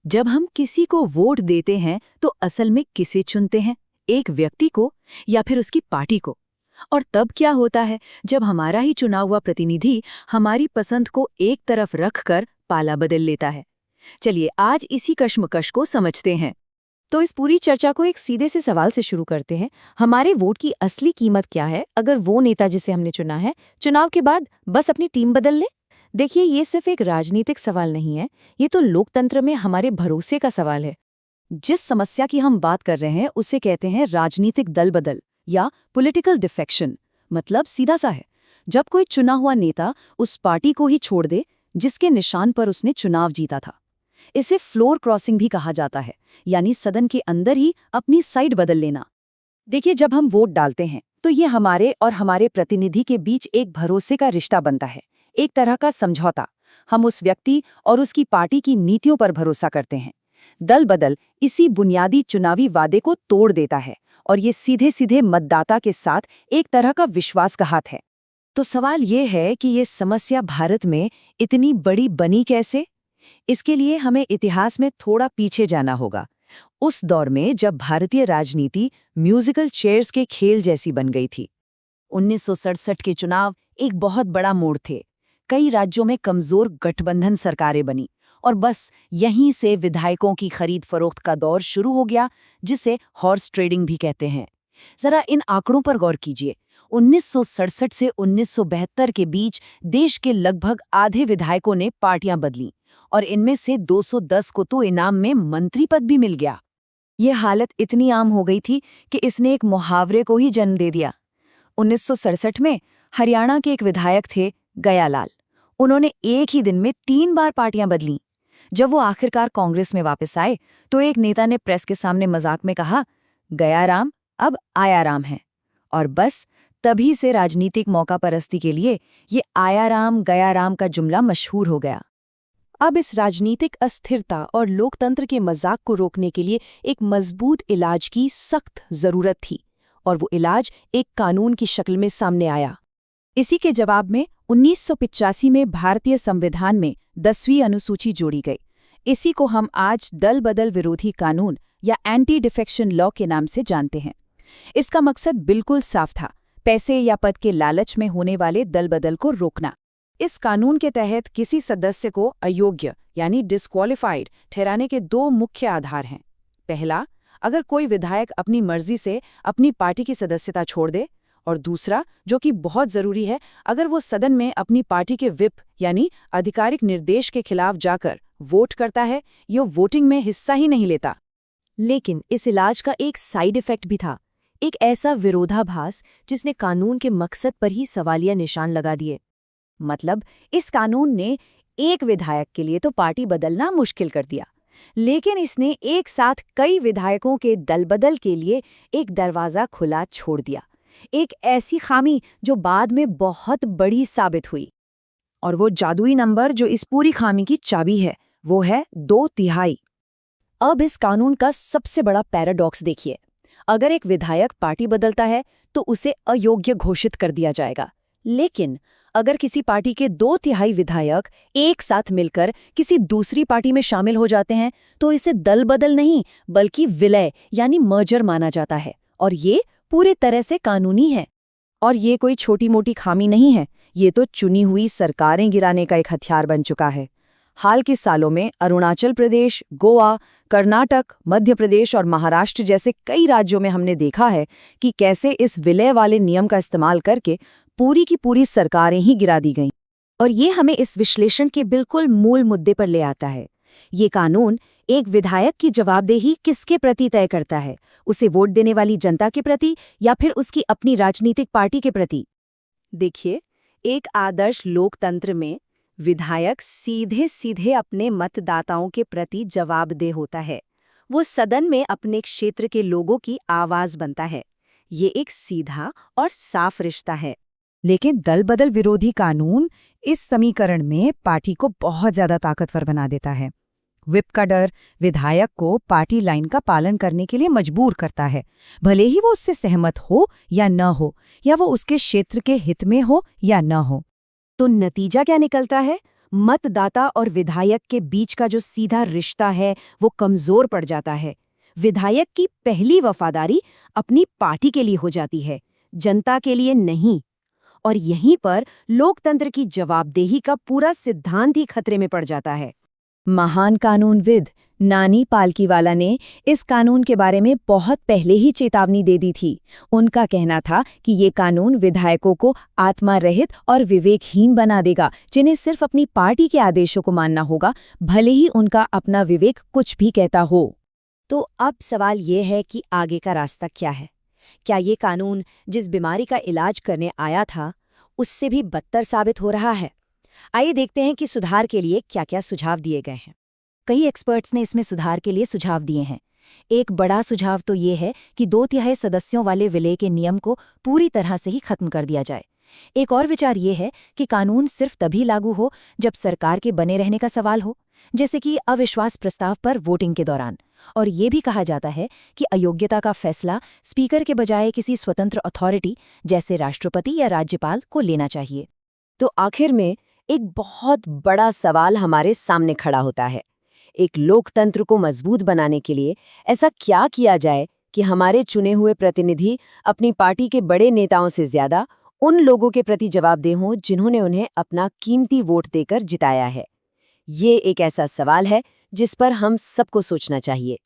जब हम किसी को वोट देते हैं तो असल में किसे चुनते हैं, एक व्यक्ति को या फिर उसकी पार्टी को? और तब क्या होता है जब हमारा ही चुना हुआ प्रतिनिधि हमारी पसंद को एक तरफ रखकर पाला बदल लेता है? चलिए आज इसी कश्मकश को समझते हैं। तो इस पूरी चर्चा को एक सीधे से सवाल से शुरू करते हैं। हमारे वोट की असली कीमत क्या है अगर वो नेता जिसे हमने चुना है चुनाव के बाद बस अपनी टीम बदल ले? देखिए, ये सिर्फ एक राजनीतिक सवाल नहीं है, ये तो लोकतंत्र में हमारे भरोसे का सवाल है। जिस समस्या की हम बात कर रहे हैं उसे कहते हैं राजनीतिक दल बदल या पॉलिटिकल डिफेक्शन। मतलब सीधा सा है, जब कोई चुना हुआ नेता उस पार्टी को ही छोड़ दे जिसके निशान पर उसने चुनाव जीता था। इसे फ्लोर क्रॉसिंग भी कहा जाता है, यानी सदन के अंदर ही अपनी साइड बदल लेना। देखिए, जब हम वोट डालते हैं तो ये हमारे और हमारे प्रतिनिधि के बीच एक भरोसे का रिश्ता बनता है, एक तरह का समझौता। हम उस व्यक्ति और उसकी पार्टी की नीतियों पर भरोसा करते हैं। दल बदल इसी बुनियादी चुनावी वादे को तोड़ देता है और ये सीधे सीधे मतदाता के साथ एक तरह का विश्वासघात है। तो सवाल ये है कि ये समस्या भारत में इतनी बड़ी बनी कैसे? इसके लिए हमें इतिहास में थोड़ा पीछे जाना होगा, उस दौर में जब भारतीय राजनीति म्यूजिकल चेयर्स के खेल जैसी बन गई थी। 1967 के चुनाव एक बहुत बड़ा मोड़ थे। कई राज्यों में कमजोर गठबंधन सरकारें बनी और बस यहीं से विधायकों की खरीद फरोख्त का दौर शुरू हो गया, जिसे हॉर्स ट्रेडिंग भी कहते हैं। जरा इन आंकड़ों पर गौर कीजिए। 1967 से 1972 के बीच देश के लगभग आधे विधायकों ने पार्टियां बदलीं और इनमें से 210 को तो इनाम में मंत्री पद भी मिल गया। ये हालत इतनी आम हो गई थी कि इसने एक मुहावरे को ही जन्म दे दिया। 1967 में हरियाणा के एक विधायक थे गयालाल। उन्होंने एक ही दिन में 3 बार पार्टियां बदलीं। जब वो आखिरकार कांग्रेस में वापस आए तो एक नेता ने प्रेस के सामने मजाक में कहा, गया राम अब आया राम है। और बस तभी से राजनीतिक मौका परस्ती के लिए ये आया राम गया राम का जुमला मशहूर हो गया। अब इस राजनीतिक अस्थिरता और लोकतंत्र के मजाक को रोकने के लिए एक मजबूत इलाज की सख्त जरूरत थी, और वो इलाज एक कानून की शक्ल में सामने आया। इसी के जवाब में 1985 में भारतीय संविधान में 10वीं अनुसूची जोड़ी गई। इसी को हम आज दल बदल विरोधी कानून या एंटी डिफेक्शन लॉ के नाम से जानते हैं। इसका मकसद बिल्कुल साफ था, पैसे या पद के लालच में होने वाले दल बदल को रोकना। इस कानून के तहत किसी सदस्य को अयोग्य यानी डिस्क्वालिफाइड ठहराने के 2 मुख्य आधार हैं। पहला, अगर कोई विधायक अपनी मर्जी से अपनी पार्टी की सदस्यता छोड़ दे, और दूसरा, जो कि बहुत जरूरी है, अगर वो सदन में अपनी पार्टी के व्हिप यानी आधिकारिक निर्देश के खिलाफ जाकर वोट करता है या वोटिंग में हिस्सा ही नहीं लेता। लेकिन इस इलाज का एक साइड इफेक्ट भी था, एक ऐसा विरोधाभास जिसने कानून के मकसद पर ही सवालिया निशान लगा दिए। मतलब इस कानून ने एक विधायक के लिए तो पार्टी बदलना मुश्किल कर दिया, लेकिन इसने एक साथ कई विधायकों के दल बदल के लिए एक दरवाजा खुला छोड़ दिया। एक ऐसी खामी जो बाद में बहुत बड़ी साबित हुई। और वो जादुई नंबर जो इस पूरी खामी की चाबी है, वो है 2/3। अब इस कानून का सबसे बड़ा पैराडॉक्स देखिए। अगर एक विधायक पार्टी बदलता है तो उसे अयोग्य घोषित कर दिया जाएगा, लेकिन अगर किसी पार्टी के 2/3 विधायक एक साथ मिलकर किसी दूसरी पार्टी में शामिल हो जाते हैं तो इसे दल बदल नहीं बल्कि विलय यानी मर्जर माना जाता है, और ये पूरी तरह से कानूनी है। और ये कोई छोटी मोटी खामी नहीं है, ये तो चुनी हुई सरकारें गिराने का एक हथियार बन चुका है। हाल के सालों में अरुणाचल प्रदेश, गोवा, कर्नाटक, मध्य प्रदेश और महाराष्ट्र जैसे कई राज्यों में हमने देखा है कि कैसे इस विलय वाले नियम का इस्तेमाल करके पूरी की पूरी सरकारें ही गिरा दी गईं। और ये हमें इस विश्लेषण के बिल्कुल मूल मुद्दे पर ले आता है। ये कानून एक विधायक की जवाबदेही किसके प्रति तय करता है, उसे वोट देने वाली जनता के प्रति या फिर उसकी अपनी राजनीतिक पार्टी के प्रति? देखिए, एक आदर्श लोकतंत्र में विधायक सीधे सीधे अपने मतदाताओं के प्रति जवाबदेह होता है। वो सदन में अपने क्षेत्र के लोगों की आवाज बनता है। ये एक सीधा और साफ रिश्ता है। लेकिन दल बदल विरोधी कानून इस समीकरण में पार्टी को बहुत ज्यादा ताकतवर बना देता है। व्हिप का डर विधायक को पार्टी लाइन का पालन करने के लिए मजबूर करता है, भले ही वो उससे सहमत हो या न हो, या वो उसके क्षेत्र के हित में हो या न हो। तो नतीजा क्या निकलता है? मतदाता और विधायक के बीच का जो सीधा रिश्ता है वो कमजोर पड़ जाता है। विधायक की पहली वफादारी अपनी पार्टी के लिए हो जाती है, जनता के लिए नहीं। और यहीं पर लोकतंत्र की जवाबदेही का पूरा सिद्धांत ही खतरे में पड़ जाता है। महान कानूनविद नानी पालकीवाला ने इस कानून के बारे में बहुत पहले ही चेतावनी दे दी थी। उनका कहना था कि ये कानून विधायकों को आत्मा रहित और विवेकहीन बना देगा, जिन्हें सिर्फ अपनी पार्टी के आदेशों को मानना होगा, भले ही उनका अपना विवेक कुछ भी कहता हो। तो अब सवाल ये है कि आगे का रास्ता क्या है? क्या ये कानून जिस बीमारी का इलाज करने आया था उससे भी बदतर साबित हो रहा है? आइए देखते हैं कि सुधार के लिए क्या-क्या सुझाव दिए गए हैं। कई एक्सपर्ट्स ने इसमें सुधार के लिए सुझाव दिए हैं। एक बड़ा सुझाव तो ये है कि 2/3 सदस्यों वाले विलय के नियम को पूरी तरह से ही खत्म कर दिया जाए। एक और विचार ये है कि कानून सिर्फ तभी लागू हो जब सरकार के बने रहने का सवाल हो, जैसे कि अविश्वास प्रस्ताव पर वोटिंग के दौरान। और ये भी कहा जाता है कि अयोग्यता का फैसला स्पीकर के बजाय किसी स्वतंत्र अथॉरिटी जैसे राष्ट्रपति या राज्यपाल को लेना चाहिए। तो आखिर में एक बहुत बड़ा सवाल हमारे सामने खड़ा होता है। एक लोकतंत्र को मजबूत बनाने के लिए ऐसा क्या किया जाए कि हमारे चुने हुए प्रतिनिधि अपनी पार्टी के बड़े नेताओं से ज्यादा उन लोगों के प्रति जवाबदेह हों जिन्होंने उन्हें अपना कीमती वोट देकर जिताया है। ये एक ऐसा सवाल है जिस पर हम सबको सोचना चाहिए।